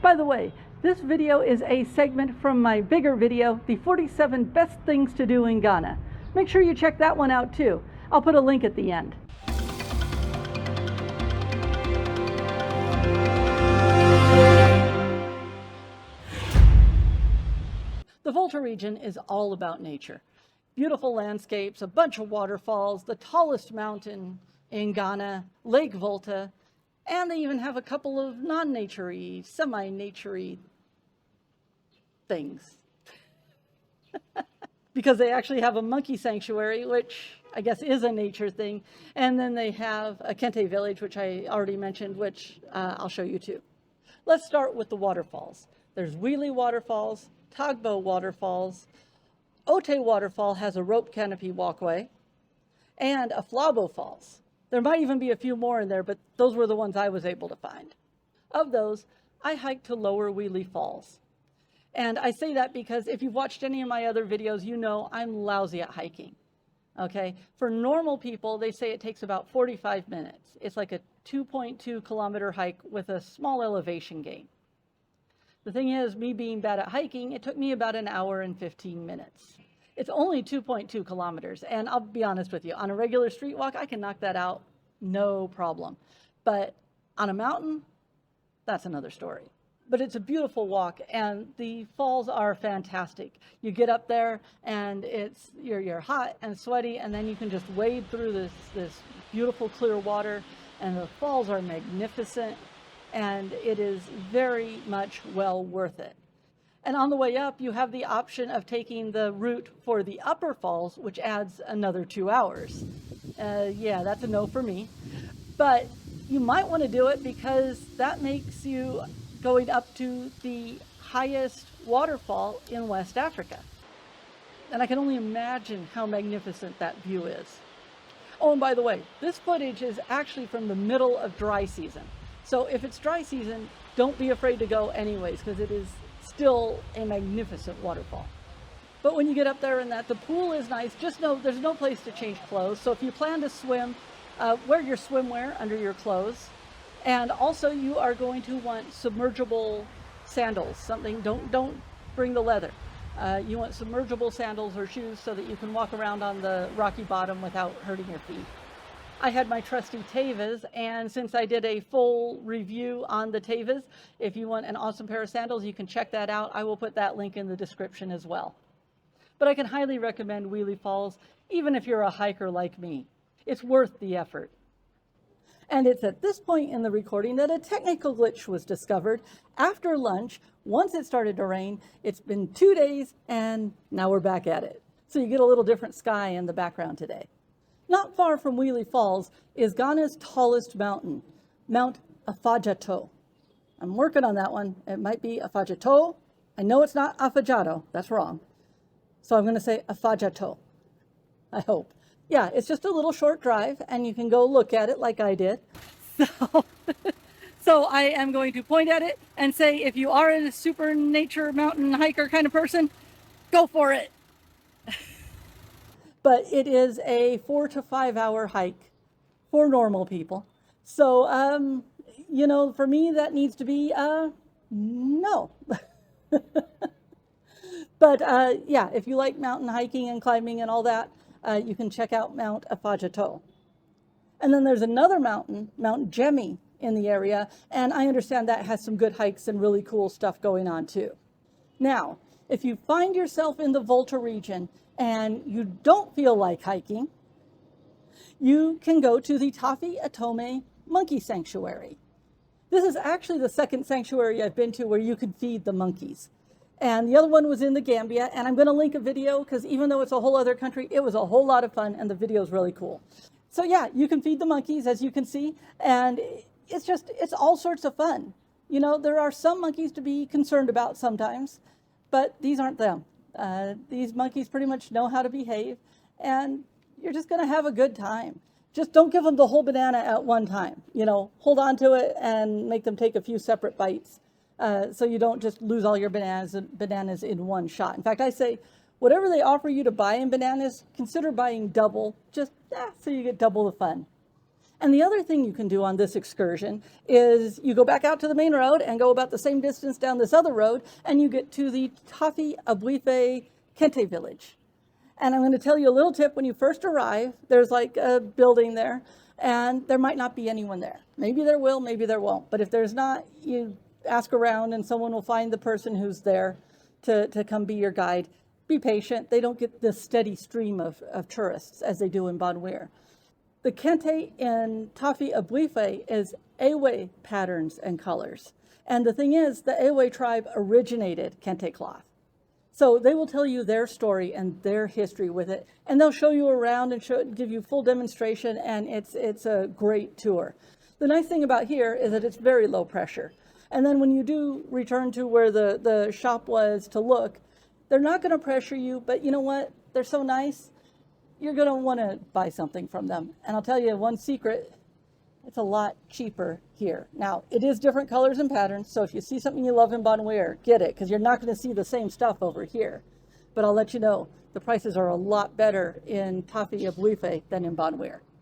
By the way, this video is a segment from my bigger video, the 47 best things to do in Ghana. Make sure you check that one out too. I'll put a link at the end. The Volta region is all about nature. Beautiful landscapes, a bunch of waterfalls, the tallest mountain in Ghana, Lake Volta, and they even have a couple of non-naturey, semi-naturey things. Because they actually have a monkey sanctuary, which I guess is a nature thing. And then they have a Kente village, which I already mentioned, which I'll show you too. Let's start with the waterfalls. There's Wheelie Waterfalls, Tagbo Waterfalls, Ote Waterfall has a rope canopy walkway, and a Flabo Falls. There might even be a few more in there, but those were the ones I was able to find. Of those, I hiked to Lower Wheelie Falls. And I say that because if you've watched any of my other videos, you know I'm lousy at hiking. Okay? For normal people, they say it takes about 45 minutes. It's like a 2.2 kilometer hike with a small elevation gain. The thing is, me being bad at hiking, it took me about an hour and 15 minutes. It's only 2.2 kilometers, and I'll be honest with you, on a regular street walk, I can knock that out, no problem. But on a mountain, that's another story. But it's a beautiful walk, and the falls are fantastic. You get up there, and you're hot and sweaty, and then you can just wade through this beautiful clear water, and the falls are magnificent, and it is very much well worth it. And on the way up, you have the option of taking the route for the upper falls, which adds another 2 hours. Yeah, that's a no for me. But you might want to do it because that makes you going up to the highest waterfall in West Africa. And I can only imagine how magnificent that view is. Oh, and by the way, this footage is actually from the middle of dry season. So if it's dry season, don't be afraid to go anyways, because it is still a magnificent waterfall. But when you get up there and the pool is nice, just know there's no place to change clothes. So if you plan to swim, wear your swimwear under your clothes. And also you are going to want submergible sandals, don't bring the leather. You want submergible sandals or shoes so that you can walk around on the rocky bottom without hurting your feet. I had my trusty Tevas, and since I did a full review on the Tevas, if you want an awesome pair of sandals, you can check that out. I will put that link in the description as well. But I can highly recommend Wheelie Falls, even if you're a hiker like me. It's worth the effort. And it's at this point in the recording that a technical glitch was discovered after lunch. Once it started to rain, it's been 2 days, and now we're back at it. So you get a little different sky in the background today. Not far from Wheelie Falls is Ghana's tallest mountain, Mount Afajato. I'm working on that one. It might be Afajato. I know it's not Afajado. That's wrong. So I'm going to say Afajato, I hope. Yeah, it's just a little short drive, and you can go look at it like I did. So I am going to point at it and say, if you are a super nature mountain hiker kind of person, go for it. But it is a 4 to 5 hour hike for normal people. So, you know, for me, that needs to be no. But yeah, if you like mountain hiking and climbing and all that, you can check out Mount Afajato. And then there's another mountain, Mount Jemmy, in the area. And I understand that has some good hikes and really cool stuff going on too. Now, if you find yourself in the Volta region and you don't feel like hiking, you can go to the Tafi Atome Monkey Sanctuary. This is actually the second sanctuary I've been to where you could feed the monkeys. And the other one was in the Gambia, and I'm going to link a video because even though it's a whole other country, it was a whole lot of fun, and the video is really cool. So yeah, you can feed the monkeys, as you can see, and it's all sorts of fun. You know, there are some monkeys to be concerned about sometimes, but these aren't them. These monkeys pretty much know how to behave, and you're just going to have a good time. Just don't give them the whole banana at one time. You know, hold on to it and make them take a few separate bites so you don't just lose all your bananas in one shot. In fact, I say, whatever they offer you to buy in bananas, consider buying double, just so you get double the fun. And the other thing you can do on this excursion is you go back out to the main road and go about the same distance down this other road, and you get to the Abdullah Kente village. And I'm going to tell you a little tip. When you first arrive, there's like a building there, and there might not be anyone there. Maybe there will, maybe there won't. But if there's not, you ask around and someone will find the person who's there to come be your guide. Be patient. They don't get the steady stream of tourists as they do in Bonwire. The Kente in Abdullah is Ewe patterns and colors. And the thing is, the Ewe tribe originated Kente cloth. So they will tell you their story and their history with it, and they'll show you around and give you full demonstration, and it's a great tour. The nice thing about here is that it's very low pressure. And then when you do return to where the shop was to look, they're not going to pressure you, but you know what? They're so nice. You're going to want to buy something from them. And I'll tell you one secret, it's a lot cheaper here. Now, it is different colors and patterns, so if you see something you love in Bonwire, get it, because you're not going to see the same stuff over here. But I'll let you know, the prices are a lot better in Abdullah than in Bonwire.